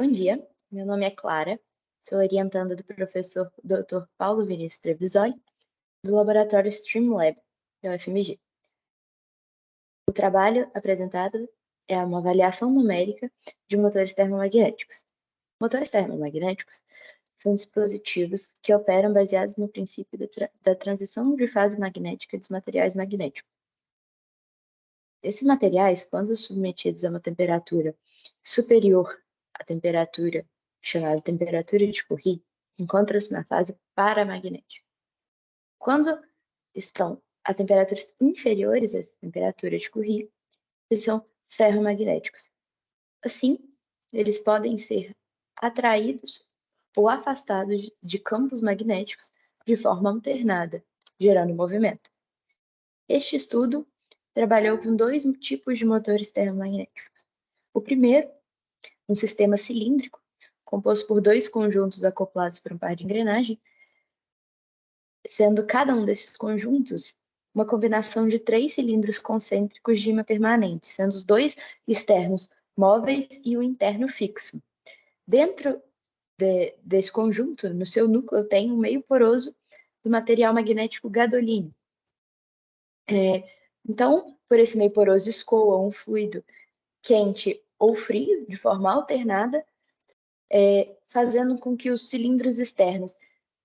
Bom dia, meu nome é Clara, sou orientanda do professor Dr. Paulo Vinícius Trevisoli, do Laboratório Streamlab, da UFMG. O trabalho apresentado é uma avaliação numérica de motores termomagnéticos. Motores termomagnéticos são dispositivos que operam baseados no princípio da transição de fase magnética dos materiais magnéticos. Esses materiais, quando submetidos a uma temperatura superior à temperatura chamada temperatura de Curie, encontram-se na fase paramagnética. Quando estão a temperaturas inferiores a essa temperatura de Curie, eles são ferromagnéticos. Assim, eles podem ser atraídos ou afastados de campos magnéticos de forma alternada, gerando movimento. Este estudo trabalhou com dois tipos de motores termomagnéticos. O primeiro, um sistema cilíndrico, composto por dois conjuntos acoplados por um par de engrenagem, sendo cada um desses conjuntos uma combinação de 3 cilindros concêntricos de ímã permanente, sendo os dois externos móveis e o interno fixo. Dentro desse conjunto, no seu núcleo, tem um meio poroso do material magnético gadolínio. Então, por esse meio poroso escoa um fluido quente ou frio, de forma alternada, fazendo com que os cilindros externos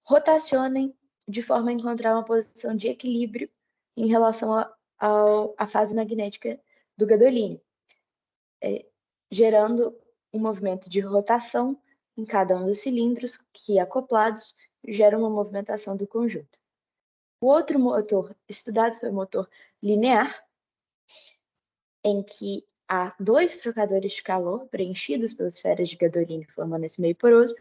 rotacionem de forma a encontrar uma posição de equilíbrio em relação à fase magnética do gadolínio, gerando um movimento de rotação em cada um dos cilindros que, acoplados, geram uma movimentação do conjunto. O outro motor estudado foi o motor linear, em que há dois trocadores de calor preenchidos pelas esferas de gadolínio formando esse meio poroso,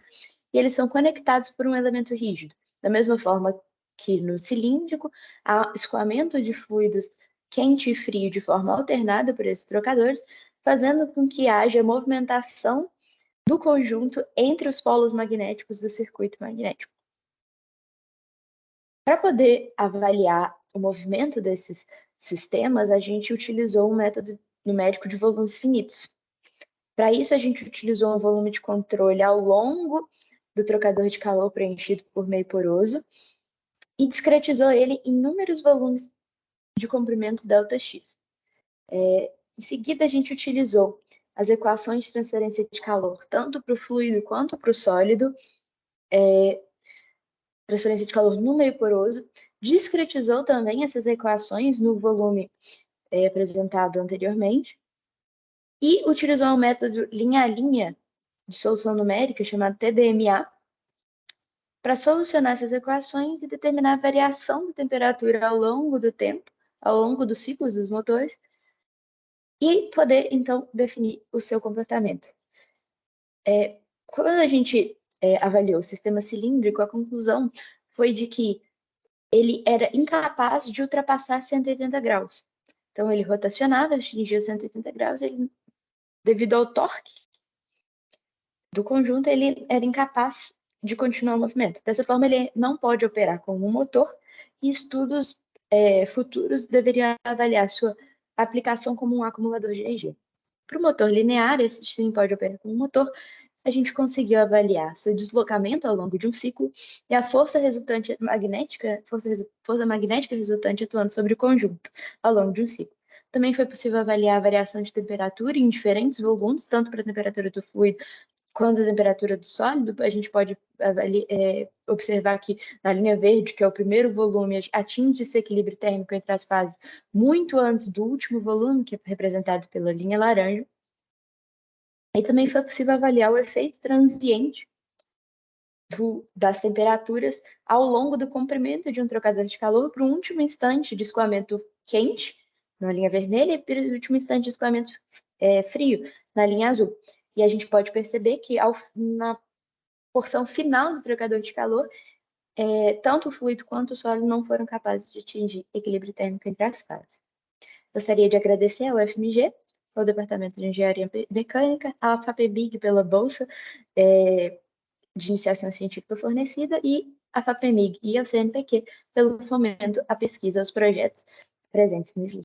e eles são conectados por um elemento rígido. Da mesma forma que no cilíndrico, há escoamento de fluidos quente e frio de forma alternada por esses trocadores, fazendo com que haja movimentação do conjunto entre os polos magnéticos do circuito magnético. Para poder avaliar o movimento desses sistemas, a gente utilizou um método numérico de volumes finitos. Para isso, a gente utilizou um volume de controle ao longo do trocador de calor preenchido por meio poroso e discretizou ele em inúmeros volumes de comprimento ΔX. Em seguida, a gente utilizou as equações de transferência de calor, tanto para o fluido quanto para o sólido, transferência de calor no meio poroso, discretizou também essas equações no volume apresentado anteriormente, e utilizou um método linha a linha de solução numérica, chamado TDMA, para solucionar essas equações e determinar a variação da temperatura ao longo do tempo, ao longo dos ciclos dos motores, e poder, então, definir o seu comportamento. Quando a gente avaliou o sistema cilíndrico, a conclusão foi de que ele era incapaz de ultrapassar 180 graus. Então, ele rotacionava, atingia 180 graus, devido ao torque do conjunto, ele era incapaz de continuar o movimento. Dessa forma, ele não pode operar como um motor, e estudos futuros deveriam avaliar sua aplicação como um acumulador de energia. Para o motor linear, esse sim pode operar como um motor. A gente conseguiu avaliar seu deslocamento ao longo de um ciclo e a força resultante magnética, força magnética resultante atuando sobre o conjunto ao longo de um ciclo. Também foi possível avaliar a variação de temperatura em diferentes volumes, tanto para a temperatura do fluido quanto a temperatura do sólido. A gente pode observar que na linha verde, que é o primeiro volume, atinge esse equilíbrio térmico entre as fases muito antes do último volume, que é representado pela linha laranja. E também foi possível avaliar o efeito transiente das temperaturas ao longo do comprimento de um trocador de calor para o último instante de escoamento quente, na linha vermelha, e para o último instante de escoamento frio, na linha azul. E a gente pode perceber que na porção final do trocador de calor, tanto o fluido quanto o sólido não foram capazes de atingir equilíbrio térmico entre as fases. Gostaria de agradecer ao UFMG, ao Departamento de Engenharia Mecânica, à FAPEMIG pela bolsa de iniciação científica fornecida, e à FAPEMIG e ao CNPq pelo fomento à pesquisa aos projetos presentes no livro.